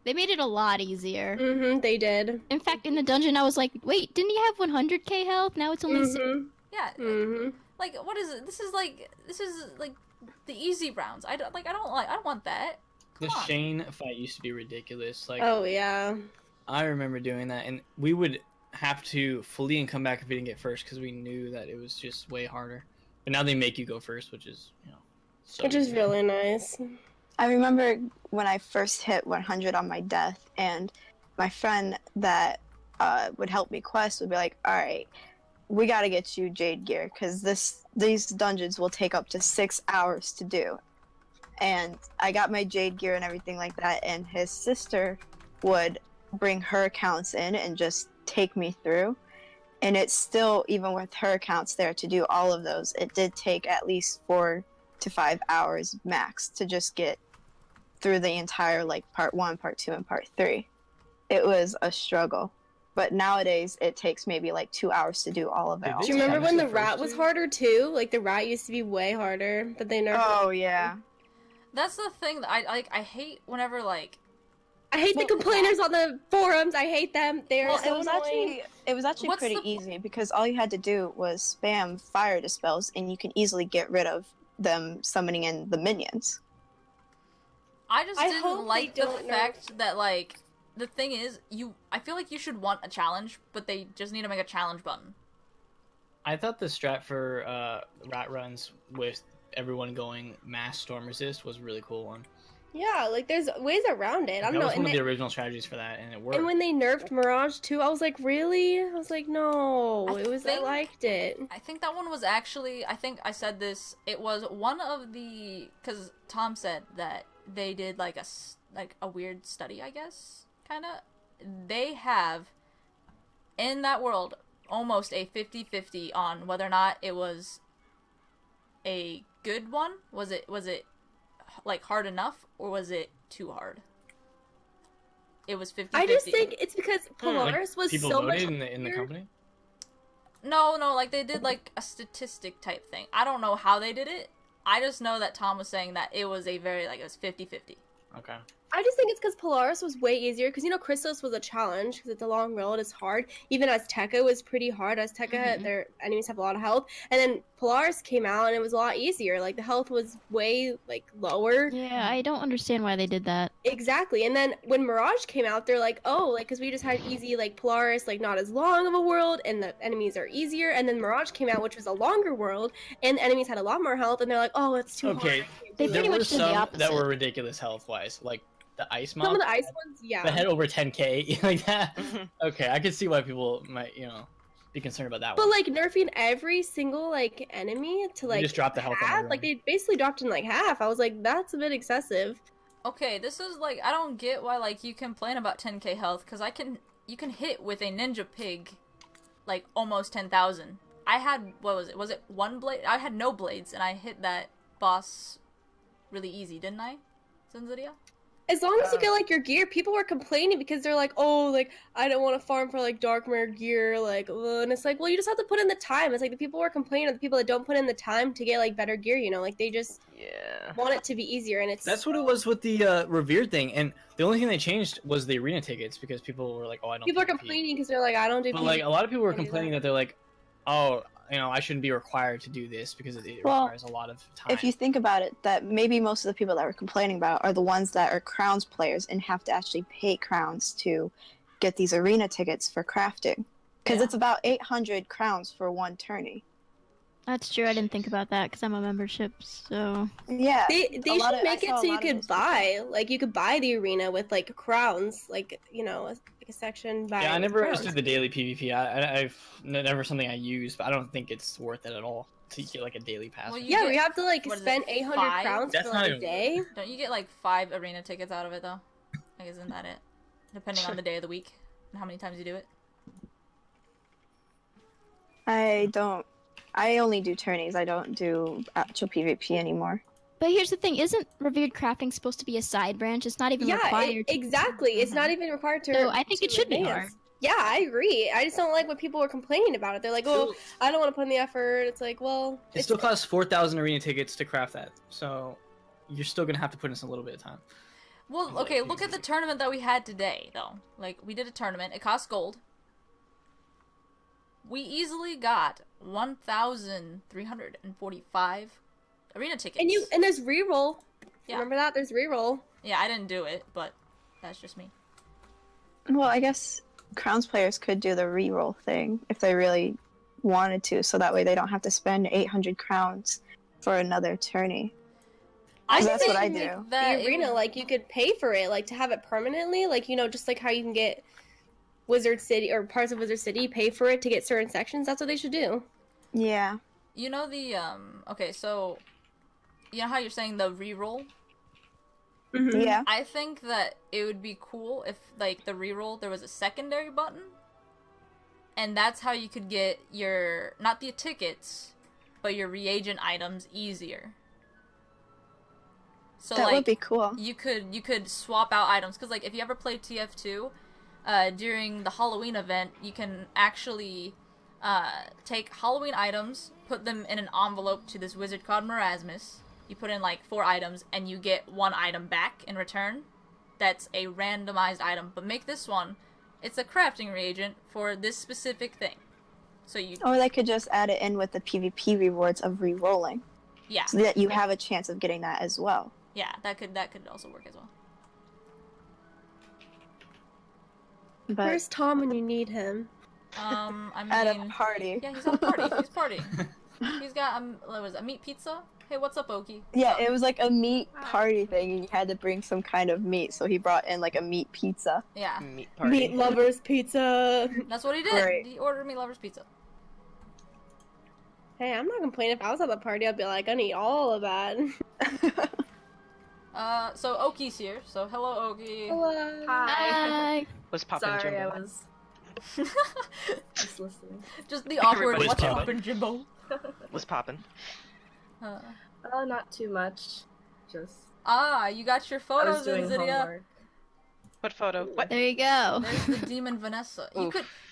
They made it a lot easier. They did. In fact, in the dungeon, I was like, wait, didn't he have 100k health? Now it's only 6. Yeah. Like, what is it? This is like the easy rounds. I don't want that. The Shane fight used to be ridiculous. Like, oh yeah. I remember doing that, and we would have to flee and come back if we didn't get first because we knew that it was just way harder. But now they make you go first, which is, so which is really nice. I remember when I first hit 100 on my death, and my friend that would help me quest would be like, all right, we got to get you Jade gear because these dungeons will take up to 6 hours to do. And I got my Jade gear and everything like that, and his sister would bring her accounts in and just take me through. And it's still, even with her accounts there to do all of those, it did take at least 4 to 5 hours max to just get through the entire, like, part 1, part 2, and part 3. It was a struggle. But nowadays, it takes maybe like 2 hours to do all of it. Do you remember when the rat was harder too? Like, the rat used to be way harder, but they never... Oh, yeah. That's the thing that I hate whenever, like... I hate the complainers on the forums. I hate them. They're so annoying. It was actually pretty easy because all you had to do was spam fire dispels, and you can easily get rid of them summoning in the minions. I just didn't like the fact that, like, the thing is, I feel like you should want a challenge, but they just need to make a challenge button. I thought the strat for rat runs with everyone going mass storm resist was a really cool one. Yeah, like, there's ways around it. I don't know. That was one of the original strategies for that, and it worked. And when they nerfed Mirage too, I was like, really? I was like, no. I liked it. I think that one was actually, I think I said this, it was one of the, because Tom said that they did like a weird study, I guess, kind of. They have, in that world, almost a 50-50 on whether or not it was a good one. Was it like hard enough, or was it too hard? It was 50-50. I just think it's because Polaris was so much in the company. No, like they did like a statistic type thing. I don't know how they did it. I just know that Tom was saying that it was a very, like, it was 50-50. Okay. I just think it's because Polaris was way easier, because, you know, Chrysalis was a challenge, because it's a long road, it's hard. Even Azteca was pretty hard. Azteca, their enemies have a lot of health. And then Polaris came out, and it was a lot easier. Like, the health was way, like, lower. Yeah, I don't understand why they did that. Exactly. And then when Mirage came out, they're like, oh, like, because we just had easy, like, Polaris, like, not as long of a world, and the enemies are easier. And then Mirage came out, which was a longer world, and the enemies had a lot more health, and they're like, oh, it's too hard. Okay, They pretty much did the opposite. that were ridiculous health-wise, like the ice mob. Some of the ice ones, yeah. That had over 10k, like that. Okay, I can see why people might, be concerned about that but one. like nerfing every single like enemy to like just drop the health on half, everyone. like they basically dropped in like half. I was like, that's a bit excessive. Okay, this is like, I don't get why like you complain about 10k health, because you can hit with a ninja pig like almost 10,000. I had, what was it? Was it one blade? I had no blades, and I hit that boss really easy, didn't I? Senzaria? As long as you get like your gear, people were complaining because they're like, oh, like I don't want to farm for like Darkmare gear, like, and it's like, well, you just have to put in the time. It's like the people were complaining of the people that don't put in the time to get like better gear, like they just want it to be easier, and that's what it was with the revered thing, and the only thing they changed was the arena tickets because people were like, oh, I don't. People are complaining because they're like, I don't do. But like a lot of people were complaining that they're like, oh, I shouldn't be required to do this because it requires a lot of time. If you think about it, that maybe most of the people that were complaining about are the ones that are crowns players and have to actually pay crowns to get these arena tickets for crafting. Because it's about 800 crowns for one tourney. That's true. I didn't think about that because I'm a membership, so... Yeah. They should make it so you could buy, like, you could buy the arena with, like, crowns, like, like a section by... Yeah, I never crowns. understood the daily PvP. I've never something I use, but I don't think it's worth it at all to get, like, a daily pass. Well, we have to, like, spend 800 crowns That's for, like, a day. Don't you get, like, 5 arena tickets out of it, though? Like, isn't that it? Depending on the day of the week and how many times you do it. I only do tourneys. I don't do actual PvP anymore. But here's the thing, isn't revered crafting supposed to be a side branch? It's not even required. Exactly. It's not even required to... So I think it should be hard. Yeah, I agree. I just don't like when people are complaining about it. They're like, oh, I don't want to put in the effort. It's like, well... It still costs 4,000 arena tickets to craft that, so you're still going to have to put in a little bit of time. Well, Like, okay, look at the tournament that we had today, though. Like, we did a tournament. It cost gold. We easily got 1,345 arena tickets. And there's reroll. Yeah. Remember that? There's reroll. Yeah, I didn't do it, but that's just me. Well, I guess Crowns players could do the reroll thing if they really wanted to, so that way they don't have to spend 800 crowns for another tourney. That's what I do. The arena, like, you could pay for it, like, to have it permanently, like, you know, just like how you can get Wizard City or parts of Wizard City, pay for it to get certain sections. That's what they should do. Yeah. You know the okay, so you know how you're saying the reroll? Mm-hmm. Yeah. I think that it would be cool if, like, the reroll, there was a secondary button, and that's how you could get your, not the tickets, but your reagent items easier. So, That like, would be cool. you could swap out items, because, like, if you ever played TF2, during the Halloween event, you can actually take Halloween items, put them in an envelope to this wizard called Marasmus. You put in, like, 4 items, and you get 1 item back in return. That's a randomized item. But make this one, it's a crafting reagent for this specific thing. So you... Or they could just add it in with the PvP rewards of re-rolling. Yeah. So that you have a chance of getting that as well. Yeah, that could also work as well. But Where's Tom when you need him? I mean... at a party. Yeah, he's at a party. He's partying. He's got, what was it, a meat pizza? Hey, what's up, Oki? Yeah, it was like a meat party thing, and you had to bring some kind of meat, so he brought in like a meat pizza. Yeah, Meat party. Meat lovers pizza. that's what he did. Right. He ordered meat lovers pizza. Hey, I'm not complaining. If I was at the party, I'd be like, I need all of that. So Oki's here. So hello, Oki. Hello. Hi. What's poppin', Sorry, I Jimbo? was just listening. Just the awkward. Everybody's What's poppin'. poppin', Jimbo? What's poppin'? Not too much. Just You got your I photos was in doing Zydia. homework. What photo? What? There you go. There's the demon Vanessa.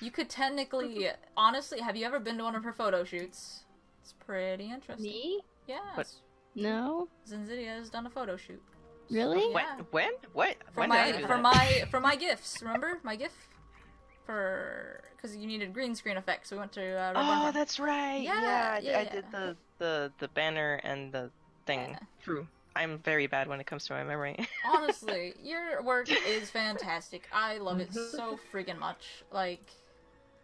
You could technically, honestly, have you ever been to one of her photo shoots? It's pretty interesting. Me? Yes. What? No. Zinzidia has done a photo shoot. Really? When? Yeah. When? What? For When did I my do for that? my gifts. Remember my gift? Because you needed green screen effects, so we went to Red Barn Oh, Farm. that's right. Yeah, Yeah, I yeah. did the banner and the thing. Yeah. True. I'm very bad when it comes to my memory. Honestly, your work is fantastic. I love it so freaking much. Like,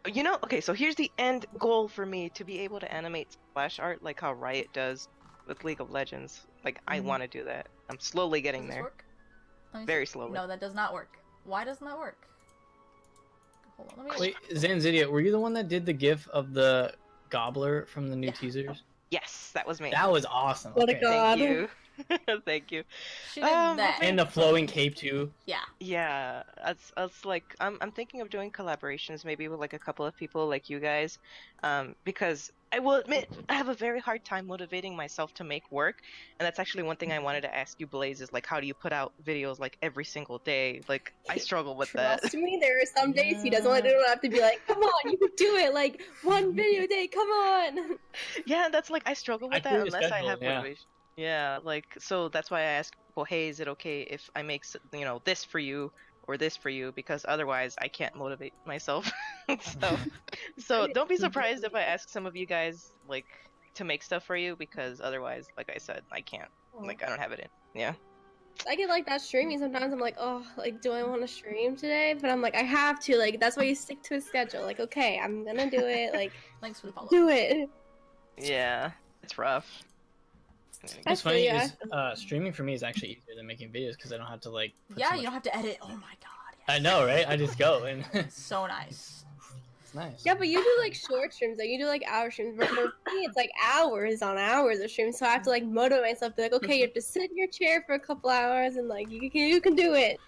You know, okay, so here's the end goal for me, to be able to animate splash art like how Riot does with League of Legends. Like, I want to do that. I'm slowly does getting this there. work? Let me Very see. slowly. No, that does not work. Why doesn't that work? Hold on, let me. Wait, Zanzidia, were you the one that did the gif of the gobbler from the new Yeah. teasers? Yes, that was me. That was awesome. What a Okay. god. Thank you. Thank you. She did that. And the flowing cape too. Yeah. Yeah, it's like I'm thinking of doing collaborations maybe with like a couple of people like you guys, because I will admit I have a very hard time motivating myself to make work, and that's actually one thing I wanted to ask you, Blaze, is like how do you put out videos like every single day? Like I struggle with that. Trust me, there are some days he doesn't want to have to be like, come on, you can do it. Like, one video a day, come on. Yeah, that's like I struggle I with that feel your unless I schedule, have yeah. motivation. Yeah, like so that's why I ask people, hey, is it okay if I make this for you or this for you? Because otherwise I can't motivate myself. so don't be surprised if I ask some of you guys like to make stuff for you, because otherwise, like I said, I can't. Like I don't have it in. Yeah. I get like that streaming sometimes. I'm like, oh, like, do I want to stream today? But I'm like, I have to. Like, that's why you stick to a schedule. Like, okay, I'm gonna do it. Like, Thanks for the follow. do it. Yeah, it's rough. What's funny yeah. is streaming for me is actually easier than making videos because I don't have to like. put Yeah, so you much- don't have to edit. Oh my god. Yes. I know, right? I just go and it's So nice. nice. Yeah, but you do like short streams. Like, you do like hour streams. But for me, it's like hours on hours of streams. So I have to like motivate myself. Be like, okay, you have to sit in your chair for a couple hours, and like you can do it.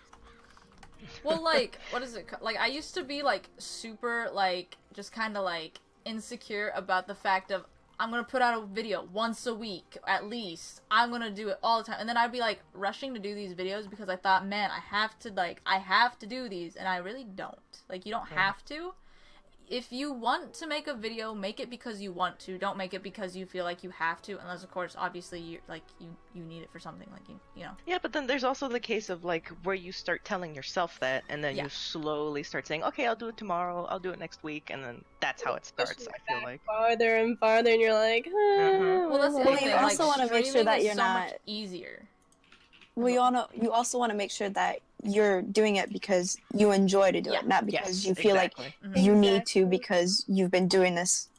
Well, like, what is it? Like, I used to be like super like just kind of like insecure about the fact of I'm gonna put out a video once a week at least. I'm gonna do it all the time, and then I'd be like rushing to do these videos because I thought, man, I have to do these, and I really don't. Like, you don't have to. if you want to make a video, make it because you want to. Don't make it because you feel like you have to, unless of course obviously you need it for something, like you know. Yeah, but then there's also the case of like where you start telling yourself that, and then Yeah. you slowly start saying, okay, I'll do it tomorrow, I'll do it next week, and then that's how it starts. I feel like farther and farther, and you're like, Well, that's the other you thing. also Like, wanna make sure streaming that is you're so much not- easier. You also want to make sure that you're doing it because you enjoy to do Yeah. it, not because yes, you feel exactly. Mhm. like you need to Exactly. because you've been doing this.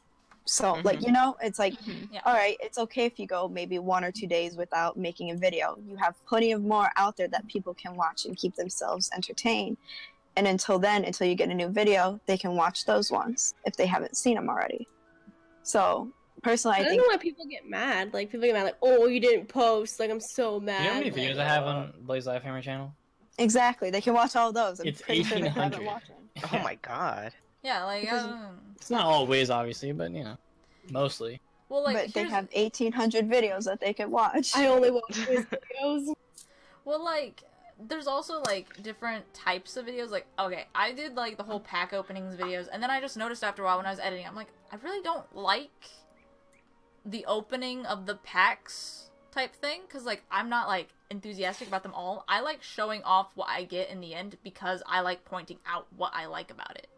So, like, you know, it's like, Yeah. all right, it's okay if you go maybe 1 or 2 days without making a video. You have plenty of more out there that people can watch and keep themselves entertained. And until then, until you get a new video, they can watch those ones if they haven't seen them already. So, personally, I I don't think know why people get mad. Like, people get mad, like, oh, you didn't post. Like, I'm so mad. You know how many Like, videos I have on Blaze Life Hammer channel? exactly they can watch all those. I'm It's pretty sure they have it 1,800. watching. Oh my god. Yeah, like Because- It's not always, obviously, but you know, mostly. well, like But they here's- have 1,800 videos that they can watch. I only watch his videos. well, like there's also like different types of videos. Like, okay, I did like the whole pack openings videos, and then I just noticed after a while when I was editing, I'm like, I really don't like the opening of the packs type thing, because like I'm not like enthusiastic about them all. I like showing off what I get in the end because I like pointing out what I like about it.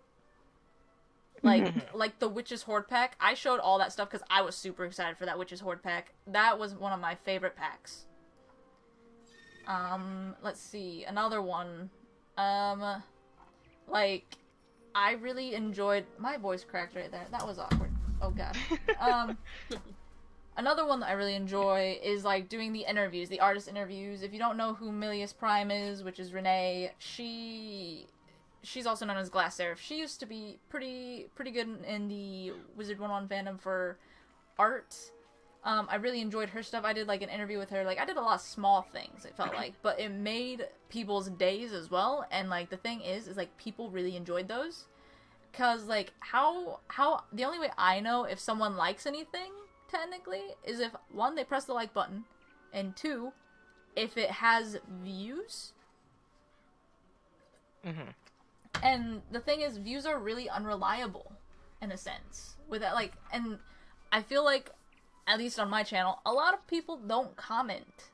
Like the Witch's Horde pack, I showed all that stuff because I was super excited for that Witch's Horde pack. That was one of my favorite packs. Let's see, another one. Like, I really enjoyed... My voice cracked right there. That was awkward. Oh, God. Another one that I really enjoy is, like, doing the interviews, the artist interviews. If you don't know who Milius Prime is, which is Renee, she's also known as Glass Seraph. She used to be pretty good in the Wizard 101 fandom for art. I really enjoyed her stuff. I did, like, an interview with her. Like, I did a lot of small things, it felt like. But it made people's days as well. And, like, the thing is, like, people really enjoyed those. Because, like, how... The only way I know if someone likes anything, technically, is if, one, they press the like button. And two, if it has views. Mm-hmm. And the thing is, views are really unreliable, in a sense. With that, like, and I feel like, at least on my channel, a lot of people don't comment.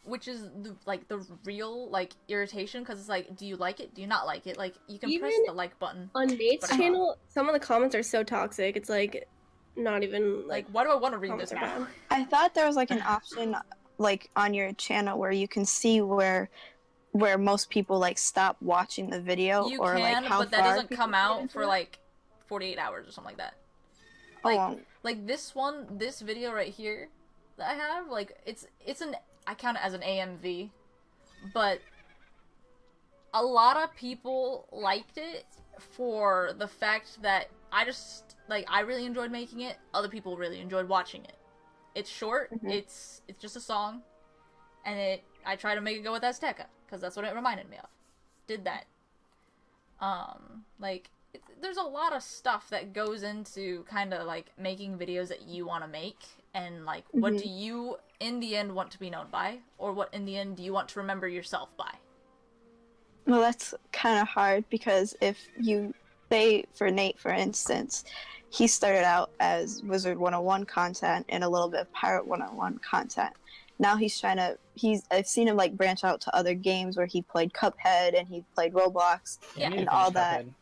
Which is, the real, like, irritation, because it's like, do you like it? Do you not like it? Like, you can press Even the like button. On Nate's But- channel, some of the comments are so toxic. It's like, not even, Like, why do I want to read comments this are now? bad. I thought there was like an option like on your channel where you can see where most people like stop watching the video You or can, like how but that far doesn't people come get out into for, it. like, 48 hours or something like that. Oh, like- well, Like, this video right here that I have, like, I count it as an AMV, but a lot of people liked it for the fact that I really enjoyed making it, other people really enjoyed watching it. It's short, it's just a song, and I try to make it go with Azteca, because that's what it reminded me of. Did that. There's a lot of stuff that goes into kind of, like, making videos that you want to make, and, like, what do you, in the end, want to be known by, or what, in the end, do you want to remember yourself by? well, that's kind of hard because if you say for Nate, for instance, he started out as Wizard 101 content and a little bit of Pirate 101 content. Now I've seen him like branch out to other games where he played Cuphead and he played Roblox. Yeah. I need to and finish all that. Cuphead.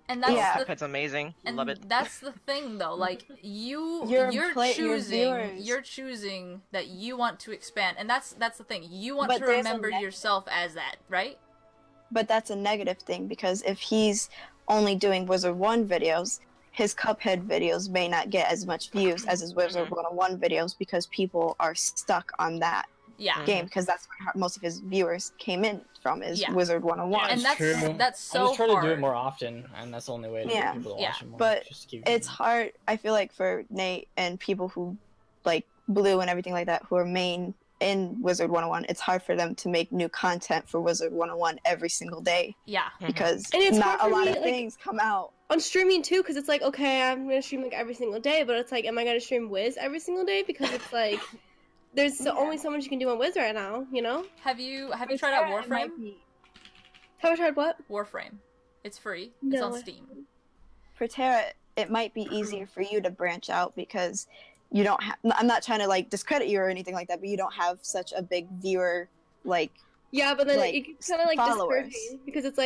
And that's Yeah. the Cuphead's amazing. And Love it. that's the thing, though. Like, you're Your viewers. choosing that you want to expand, and that's the thing. You want But to there's a remember negative. yourself as that, right? But that's a negative thing because if he's only doing Wizard 1 videos, his Cuphead videos may not get as much views as his Wizard 101 videos because people are stuck on that Yeah. game because that's where most of his viewers came in from is Yeah. Wizard 101. And It's that's true. that's so I just try to do hard. it more often, and that's the only way to Yeah. get people to Yeah. watch it more. But Just keep It's doing hard, I feel like, for Nate and people who like Blue and everything like that who are main in Wizard 101. It's hard for them to make new content for Wizard 101 every single day Yeah. because And it's not a hard for lot me, of like- things come out. On streaming too, because it's like, okay, I'm gonna stream like every single day, but it's like, am I gonna stream Wiz every single day? Because it's like, there's only so much you can do on Wiz right now, you know? Have you tried out Warframe? Have I tried what? Warframe. It's free. It's No, on I Steam. for Tara, it might be easier for you to branch out because you don't have. I'm not trying to like discredit you or anything like that, but you don't have such a big viewer like. Yeah, but then like, it kind of like followers. discouraging because it's like